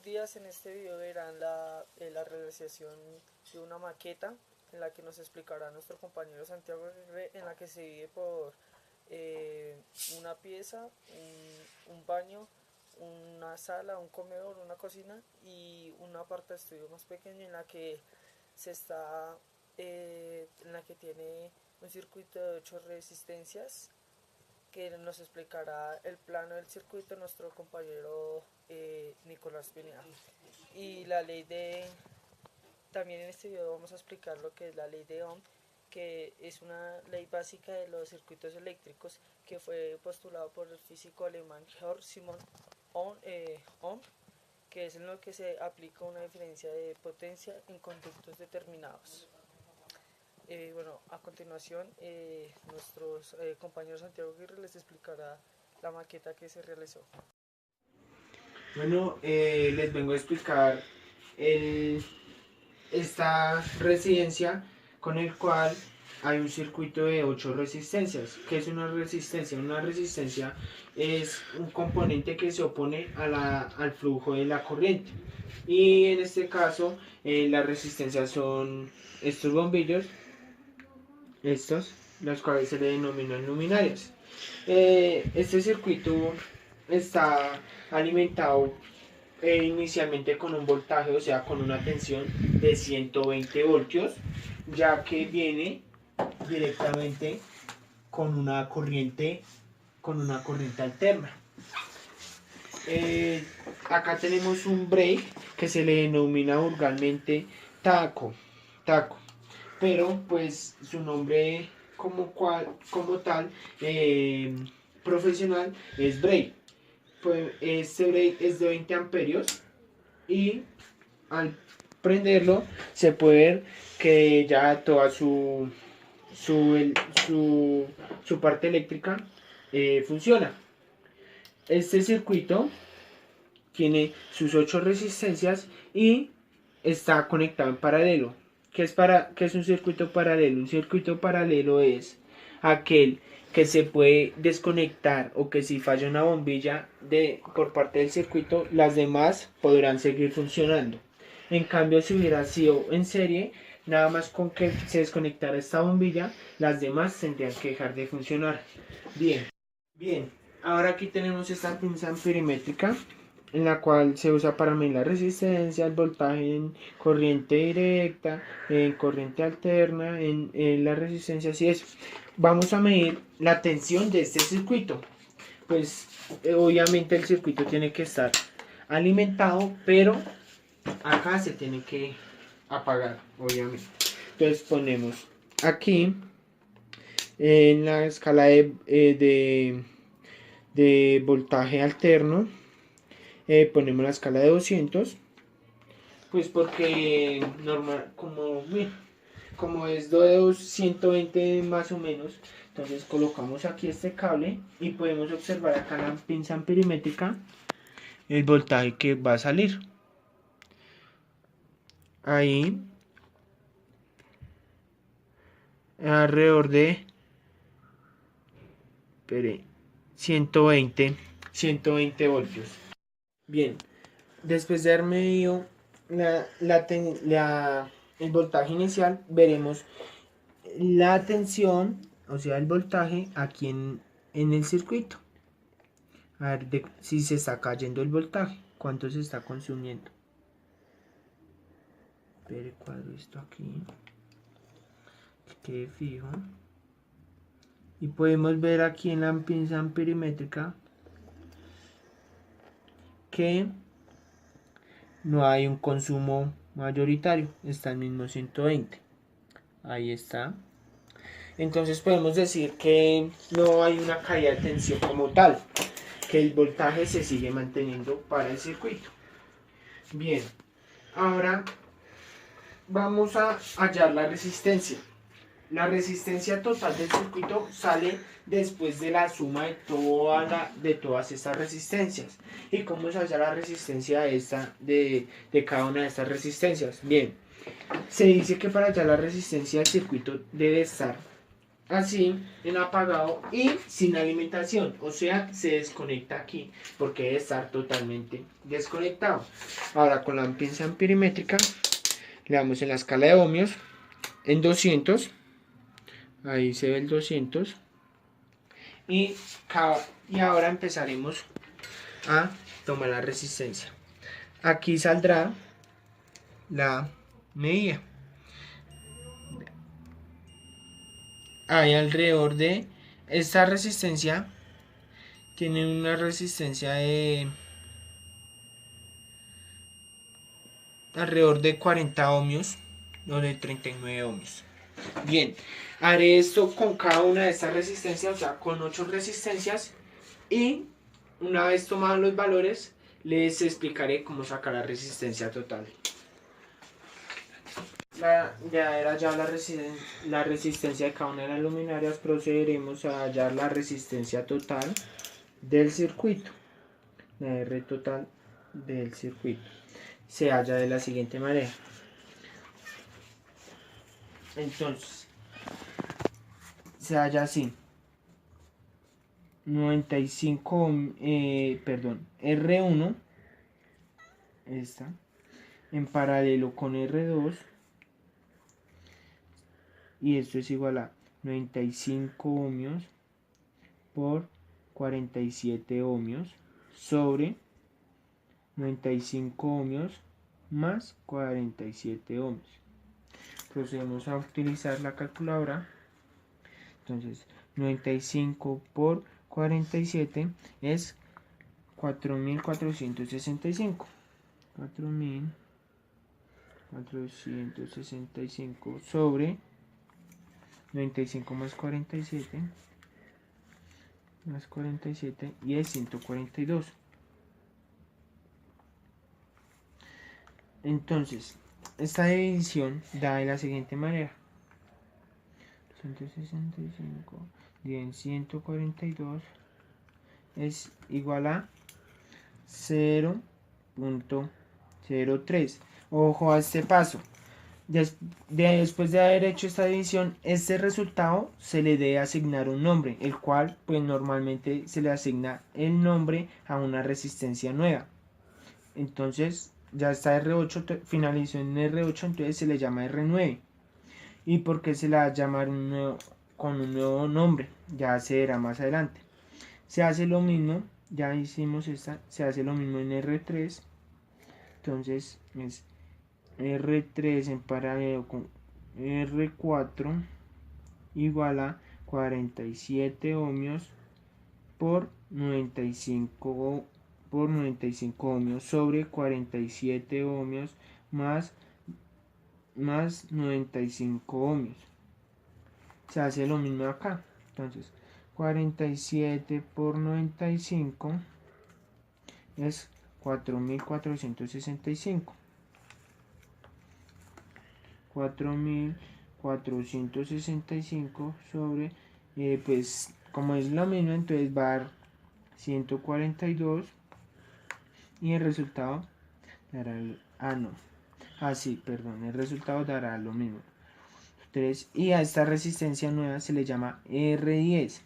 días. En este video verán la realización de una maqueta en la que nos explicará nuestro compañero Santiago Aguirre, en la que se divide por una pieza, un baño, una sala, un comedor, una cocina y una parte de estudio más pequeña en la que en la que tiene un circuito de 8 resistencias, que nos explicará el plano del circuito nuestro compañero Nicolás Pineda. Y la ley de... También en este video vamos a explicar lo que es la ley de Ohm, que es una ley básica de los circuitos eléctricos que fue postulado por el físico alemán Georg Simon Ohm, que es en lo que se aplica una diferencia de potencia en conductos determinados. Bueno, a continuación nuestro compañero Santiago Aguirre les explicará la maqueta que se realizó. Bueno, les vengo a explicar esta residencia con el cual hay un circuito de 8 resistencias. ¿Qué es una resistencia? Una resistencia es un componente que se opone al flujo de la corriente. Y en este caso, las resistencias son estos bombillos, los cuales se le denominan luminarias. Este circuito está alimentado inicialmente con un voltaje, o sea, con una tensión de 120 voltios, ya que viene directamente con una corriente alterna. Acá tenemos un break que se le denomina vulgarmente taco, pero pues su nombre como tal profesional es break. Pues este break es de 20 amperios y al prenderlo se puede ver que ya toda su parte eléctrica funciona. Este circuito tiene sus 8 resistencias y está conectado en paralelo. ¿Qué es un circuito paralelo? Un circuito paralelo es aquel que se puede desconectar, o que si falla una bombilla por parte del circuito, las demás podrán seguir funcionando. En cambio, si hubiera sido en serie, nada más con que se desconectara esta bombilla, las demás tendrían que dejar de funcionar. Bien, ahora aquí tenemos esta pinza amperimétrica, en la cual se usa para medir la resistencia, el voltaje en corriente directa, en corriente alterna, en las resistencias y eso. Vamos a medir la tensión de este circuito. Pues obviamente el circuito tiene que estar alimentado, pero acá se tiene que apagar, obviamente. Entonces ponemos aquí en la escala de voltaje alterno, ponemos la escala de 200, pues porque normal, como es de 120 más o menos. Entonces colocamos aquí este cable y podemos observar acá la pinza amperimétrica el voltaje que va a salir. Ahí alrededor de 120 voltios. Bien, después de haber medido el voltaje inicial, veremos la tensión, o sea el voltaje aquí en el circuito. A ver si se está cayendo el voltaje, cuánto se está consumiendo. Espere, cuadro esto aquí, que quede fijo. Y podemos ver aquí en la pinza amperimétrica que no hay un consumo mayoritario, está el mismo 120. Ahí está. Entonces podemos decir que no hay una caída de tensión como tal, que el voltaje se sigue manteniendo para el circuito. Bien, ahora vamos a hallar la resistencia. La resistencia total del circuito sale después de la suma de todas estas resistencias. ¿Y cómo se halla la resistencia de cada una de estas resistencias? Bien, se dice que para hallar la resistencia del circuito debe estar así en apagado y sin alimentación, o sea, se desconecta aquí porque debe estar totalmente desconectado. Ahora con la pinza amperimétrica le damos en la escala de ohmios en 200, ahí se ve el 200 y ahora empezaremos a tomar la resistencia. Aquí saldrá la medida. Hay alrededor de esta resistencia, tiene una resistencia de alrededor de 40 ohmios o de 39 ohmios. Bien, haré esto con cada una de estas resistencias, o sea, con 8 resistencias, y una vez tomados los valores les explicaré cómo sacar la resistencia total. Ya era ya la resistencia de cada una de las luminarias. Procederemos a hallar la resistencia total del circuito. La R total del circuito se halla de la siguiente manera. Entonces, se halla así. 95, R1, esta, en paralelo con R2, y esto es igual a 95 ohmios por 47 ohmios sobre 95 ohmios más 47 ohmios. Procedemos a utilizar la calculadora. Entonces 95 por 47 es 4465. 4465 sobre 95 más 47 y es 142. Entonces, esta división da de la siguiente manera: 165 dividido en 142 es igual a 0.03. Ojo a este paso. Después de haber hecho esta división, este resultado se le debe asignar un nombre, el cual pues normalmente se le asigna el nombre a una resistencia nueva. Entonces ya está R8, finalizó en R8, entonces se le llama R9. ¿Y por qué se le va a llamar con un nuevo nombre? Ya se verá más adelante. Se hace lo mismo, ya hicimos esta, se hace lo mismo en R3. Entonces es R3 en paralelo con R4 igual a 47 ohmios por 95 ohmios sobre 47 ohmios más 95 ohmios. Se hace lo mismo acá. Entonces 47 por 95 es 4465. 4465 sobre, pues como es lo mismo, entonces va a dar 142 y el resultado dará el resultado dará lo mismo, 3, y a esta resistencia nueva se le llama R10.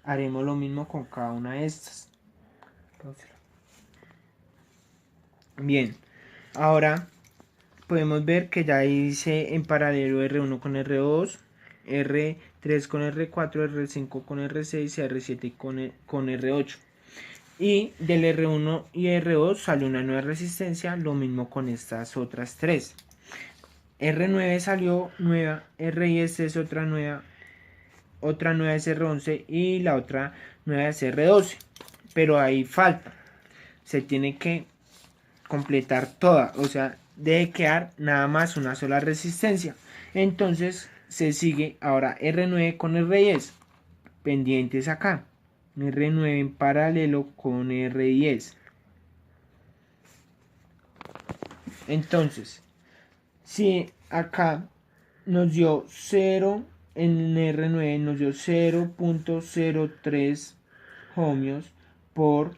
Haremos lo mismo con cada una de estas. Bien, ahora podemos ver que ya hice en paralelo R1 con R2, R3 con R4, R5 con R6 y R7 con R8. Y del R1 y R2 salió una nueva resistencia, lo mismo con estas otras tres. R9 salió nueva, R10 es otra nueva es R11 y la otra nueva es R12. Pero ahí falta, se tiene que completar toda, o sea, debe quedar nada más una sola resistencia. Entonces se sigue ahora R9 con R10 pendientes acá, R9 en paralelo con R10. Entonces si acá nos dio 0 en R9 nos dio 0.03 ohmios por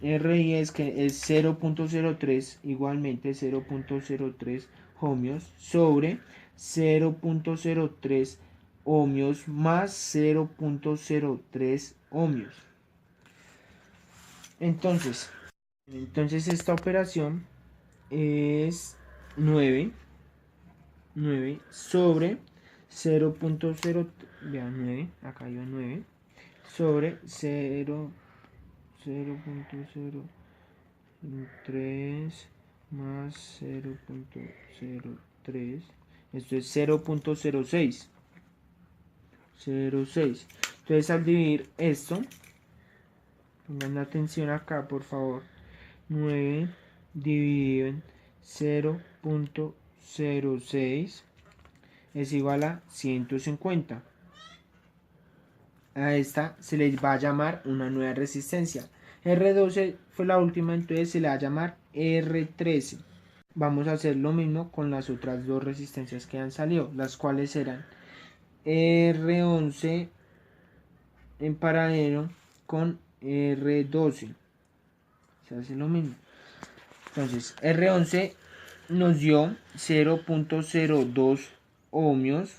R10, que es 0.03, igualmente 0.03 ohmios sobre 0.03 ohmios más 0.03 ohmios. Entonces esta operación es 9 sobre 0.0, vean 9, acá iba 9, sobre 0.03 más 0.03, esto es 0.06. Entonces al dividir esto, pongan atención acá por favor, 9 dividido en 0.06 es igual a 150. A esta se le va a llamar una nueva resistencia. R12 fue la última, entonces se le va a llamar R13. Vamos a hacer lo mismo con las otras dos resistencias que han salido, las cuales serán R11 en paralelo con R12. Se hace lo mismo. Entonces R11 nos dio 0.02 ohmios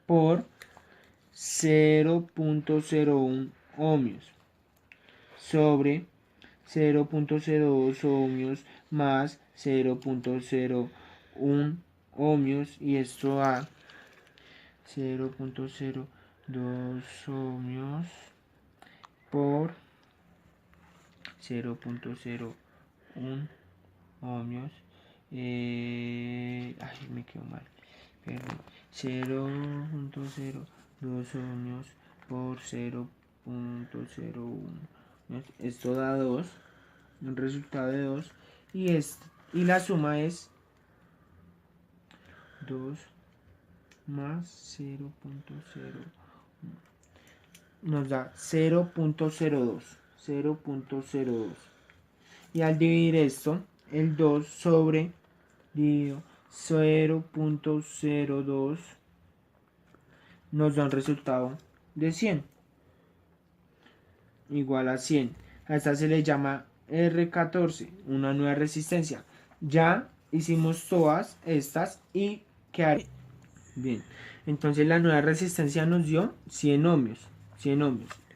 por 0.01 ohmios sobre 0.02 ohmios más 0.01 ohmios, y esto da 0.02 ohmios por 0.01 ohmios. Ay, me quedó mal. Perdón. 0.02 ohmios por 0.01. Esto da 2. Un resultado de 2. Y la suma es 2 más 0.01. Nos da 0.02. 0.02. Y al dividir esto, el 2 sobre dividido 0.02 nos da un resultado de 100, igual a 100. A esta se le llama R14, una nueva resistencia. Ya hicimos todas estas y quedaría bien. Entonces la nueva resistencia nos dio 100 ohmios.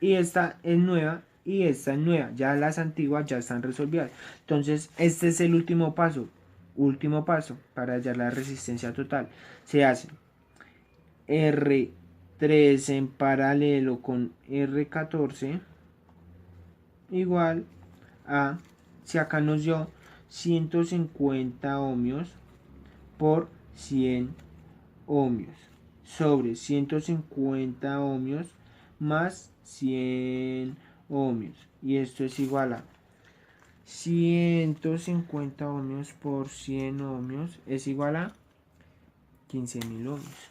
Y esta es nueva y esta es nueva. Ya las antiguas ya están resolvidas. Entonces este es el último paso para hallar la resistencia total. Se hace R3 en paralelo con R14 igual a, si acá nos dio 150 ohmios por 100 ohmios sobre 150 ohmios más 100 ohmios, y esto es igual a 150 ohmios por 100 ohmios es igual a 15.000 ohmios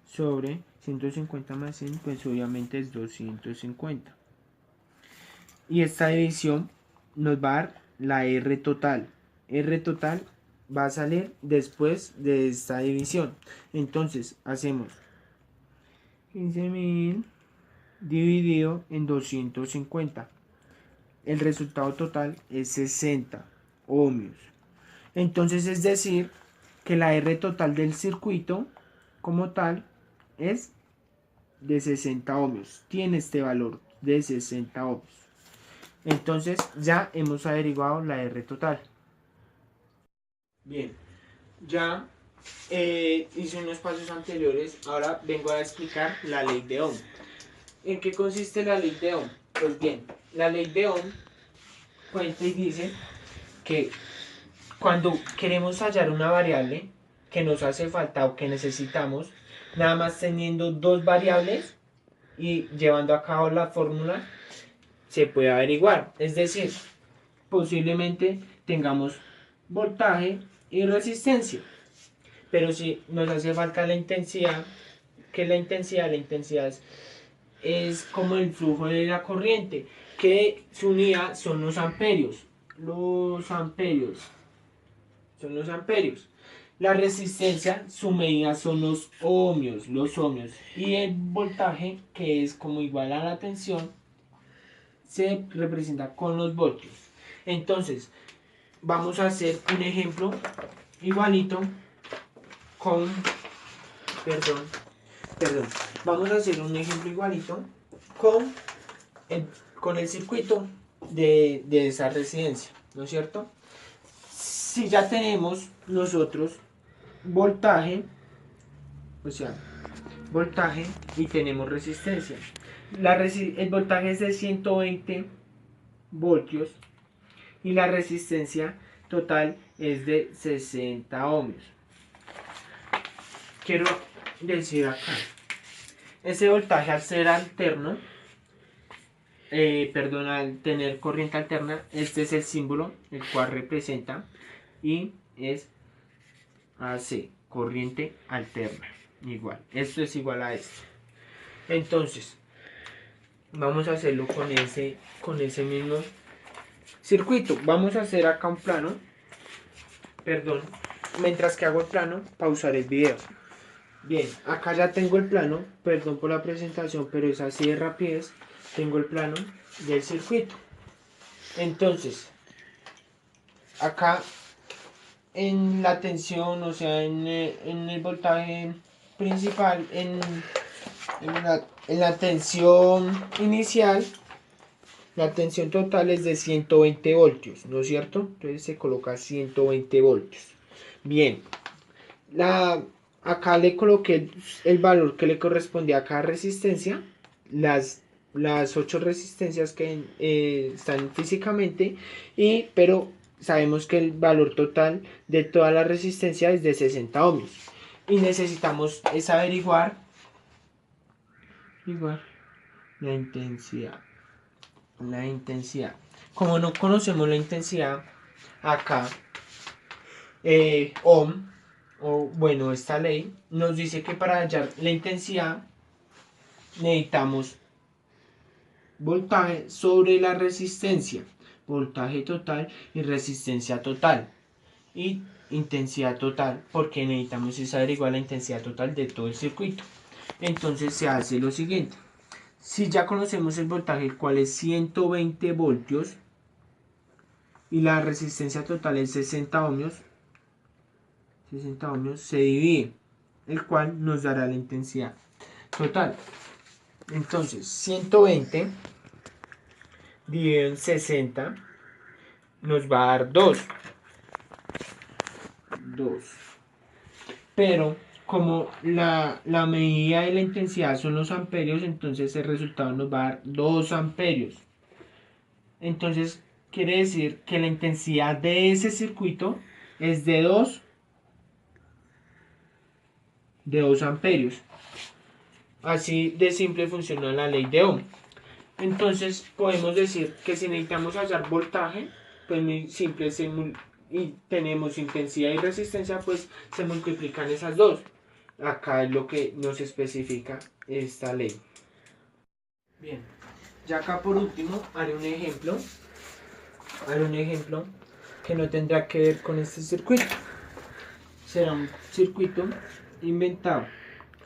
sobre 150 más 100, pues obviamente es 250. Y esta división nos va a dar la R total. R total va a salir después de esta división. Entonces hacemos 15.000 dividido en 250. El resultado total es 60 ohmios. Entonces es decir que la R total del circuito como tal es de 60 ohmios. Tiene este valor de 60 ohmios. Entonces ya hemos averiguado la R total. Bien, ya hice unos pasos anteriores. Ahora vengo a explicar la ley de Ohm. ¿En qué consiste la ley de Ohm? Pues bien, la ley de Ohm cuenta y dice que cuando queremos hallar una variable que nos hace falta o que necesitamos, nada más teniendo dos variables y llevando a cabo la fórmula, se puede averiguar. Es decir, posiblemente tengamos voltaje y resistencia, pero si nos hace falta la intensidad, que la intensidad es como el flujo de la corriente, que su unidad son los amperios. La resistencia, su medida son los ohmios. Y el voltaje, que es como igual a la tensión, se representa con los voltios. Entonces, vamos a hacer un ejemplo igualito con, perdón, vamos a hacer un ejemplo igualito con el circuito de esa residencia, ¿no es cierto? Si ya tenemos nosotros voltaje, o sea, voltaje y tenemos resistencia. El voltaje es de 120 voltios y la resistencia total es de 60 ohmios. Quiero decir acá, ese voltaje al ser alterno, al tener corriente alterna, este es el símbolo el cual representa y es AC, corriente alterna, igual, esto es igual a esto. Entonces vamos a hacerlo con ese mismo circuito. Vamos a hacer acá un plano, mientras que hago el plano, pausar el video. Bien, acá ya tengo el plano, perdón por la presentación, pero es así de rapidez. Tengo el plano del circuito. Entonces, acá en la tensión, o sea, en el voltaje principal, en la tensión inicial, la tensión total es de 120 voltios, ¿no es cierto? Entonces se coloca 120 voltios. Bien, acá le coloqué el valor que le corresponde a cada resistencia, las 8 resistencias que están físicamente, pero sabemos que el valor total de toda la resistencia es de 60 ohmios. Y necesitamos averiguar la intensidad. Como no conocemos la intensidad, acá ohm, esta ley nos dice que para hallar la intensidad necesitamos voltaje sobre la resistencia, voltaje total y resistencia total, y intensidad total, porque necesitamos averiguar la intensidad total de todo el circuito. Entonces se hace lo siguiente: si ya conocemos el voltaje, el cual es 120 voltios, y la resistencia total es 60 ohmios, se divide, el cual nos dará la intensidad total. Entonces 120 dividido en 60 nos va a dar 2. Pero como la medida de la intensidad son los amperios, entonces el resultado nos va a dar 2 amperios. Entonces quiere decir que la intensidad de ese circuito es de 2 amperios. Así de simple funciona la ley de Ohm. Entonces podemos decir que si necesitamos hallar voltaje, pues muy simple, y tenemos intensidad y resistencia, pues se multiplican esas dos. Acá es lo que nos especifica esta ley. Bien, ya acá por último haré un ejemplo que no tendrá que ver con este circuito. Será un circuito inventado.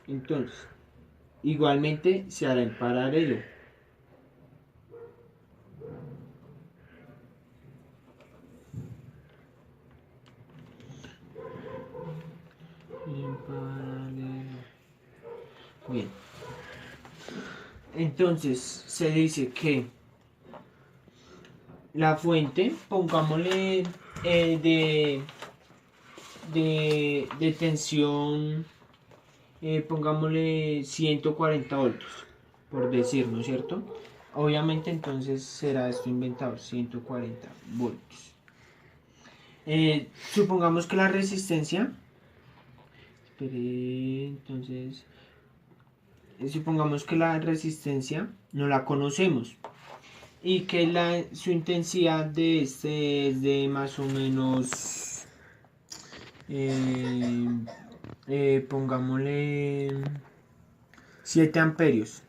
Entonces, igualmente se hará en paralelo. Bien, entonces se dice que la fuente, pongámosle de tensión, pongámosle 140 voltios, por decir, ¿no es cierto? Obviamente entonces será esto inventado, 140 voltios. Supongamos que la resistencia, entonces, supongamos que la resistencia no la conocemos y que su intensidad de este es de más o menos, pongámosle 7 amperios.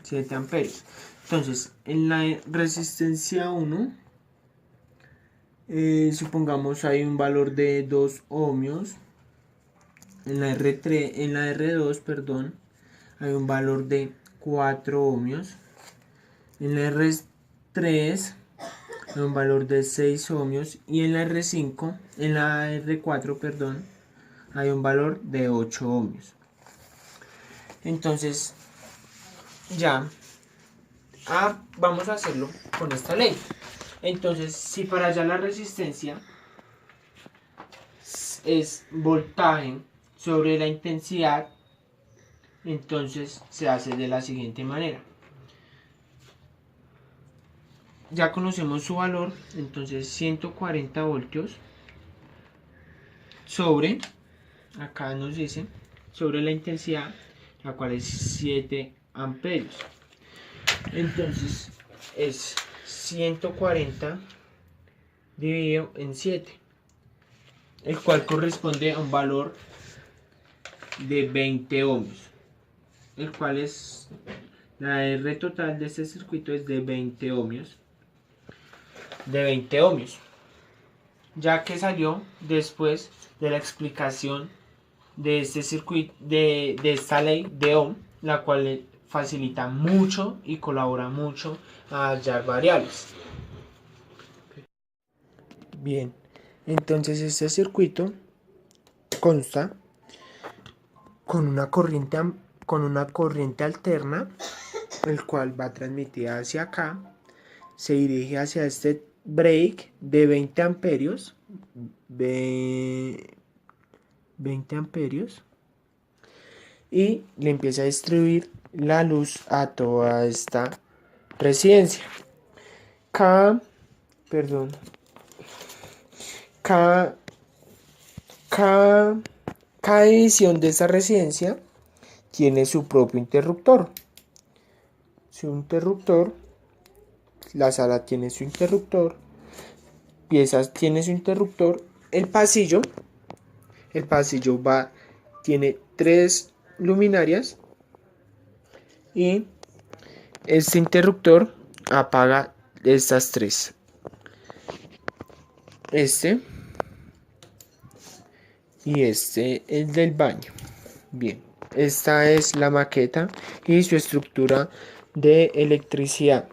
Entonces, en la resistencia 1, supongamos hay un valor de 2 ohmios. En la R2, perdón, hay un valor de 4 ohmios. En la R3 hay un valor de 6 ohmios y en la R5, en la R4, perdón, hay un valor de 8 ohmios. Entonces, ya, vamos a hacerlo con esta ley. Entonces, si para allá la resistencia es voltaje sobre la intensidad, entonces se hace de la siguiente manera. Ya conocemos su valor, entonces 140 voltios sobre, acá nos dice, sobre la intensidad, la cual es 7 amperios. Entonces es 140 dividido en 7, el cual corresponde a un valor de 20 ohmios, el cual es la R total de este circuito es de 20 ohmios. Ya que salió después de la explicación de este circuito, de esta ley de Ohm, la cual facilita mucho y colabora mucho a hallar variables. Bien, entonces este circuito consta con con una corriente alterna, el cual va transmitida hacia acá, se dirige hacia este break de 20 amperios, 20 amperios, y le empieza a distribuir la luz a toda esta residencia. Cada, perdón, cada, cada, cada división de esta residencia tiene su propio interruptor. Su interruptor, la sala tiene su interruptor, piezas tiene su interruptor, el pasillo tiene 3 luminarias y este interruptor apaga estas 3. Este y este es del baño. Bien, esta es la maqueta y su estructura de electricidad.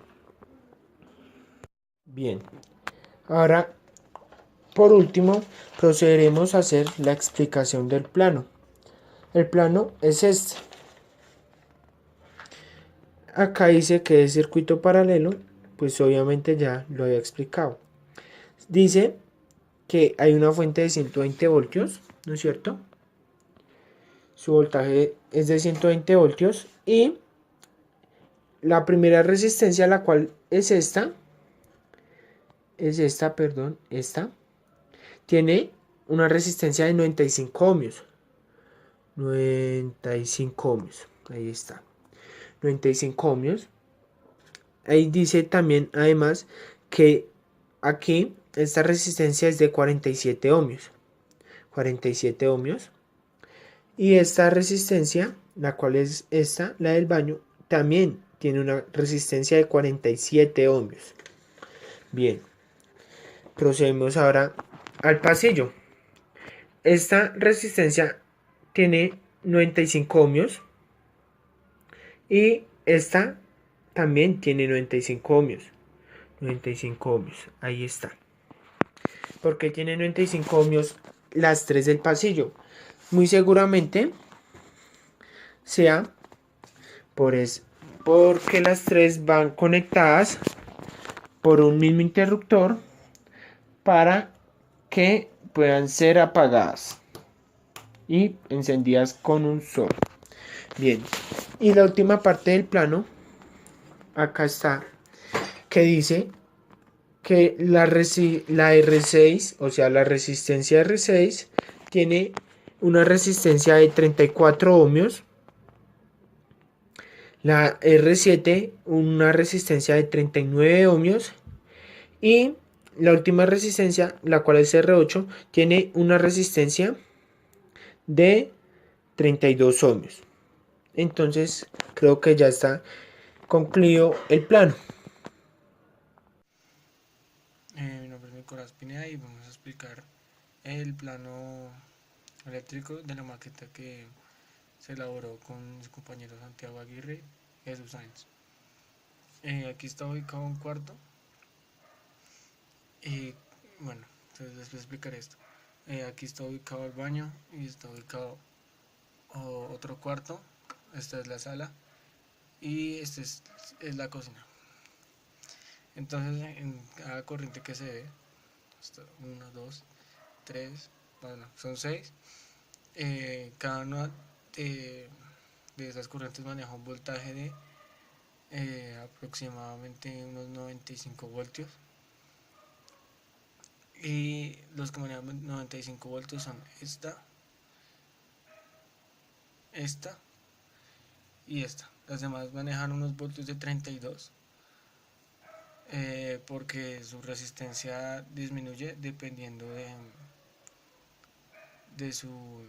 Bien, ahora por último procederemos a hacer la explicación del plano. El plano es este. Acá dice que es circuito paralelo, pues obviamente ya lo había explicado. Dice que hay una fuente de 120 voltios, ¿no es cierto? Su voltaje es de 120 voltios y la primera resistencia, la cual es esta, tiene una resistencia de 95 ohmios. 95 ohmios, ahí está. 95 ohmios. Ahí dice también, además, que aquí esta resistencia es de 47 ohmios. 47 ohmios. Y esta resistencia, la cual es esta, la del baño, también tiene una resistencia de 47 ohmios. Bien, procedemos ahora al pasillo. Esta resistencia tiene 95 ohmios y esta también tiene 95 ohmios. 95 ohmios, ahí está. ¿Por qué tiene 95 ohmios las 3 del pasillo? Muy seguramente sea porque las 3 van conectadas por un mismo interruptor para que puedan ser apagadas y encendidas con un solo. Bien, y la última parte del plano, acá está, que dice que la R6, o sea, la resistencia R6, tiene una resistencia de 34 ohmios. La R7, una resistencia de 39 ohmios. Y la última resistencia, la cual es R8, tiene una resistencia de 32 ohmios. Entonces, creo que ya está concluido el plano. Mi nombre es Nicolás Pineda y vamos a explicar el plano eléctrico de la maqueta que se elaboró con mis compañeros Santiago Aguirre y Jesús Sáenz. Aquí está ubicado un cuarto Y bueno, entonces después explicaré esto. Aquí está ubicado el baño y está ubicado otro cuarto. Esta es la sala y es la cocina. Entonces en cada corriente que se ve, 1, 2, 3, bueno, son 6. Cada una de esas corrientes maneja un voltaje de aproximadamente unos 95 voltios. Y los que manejan 95 voltios son esta y esta. Las demás manejan unos voltios de 32, porque su resistencia disminuye dependiendo de su,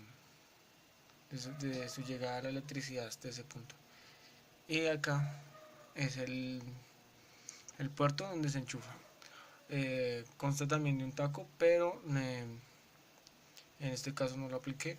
de su llegada a la electricidad hasta ese punto. Y acá es el puerto donde se enchufa. Consta también de un taco, pero en este caso no lo apliqué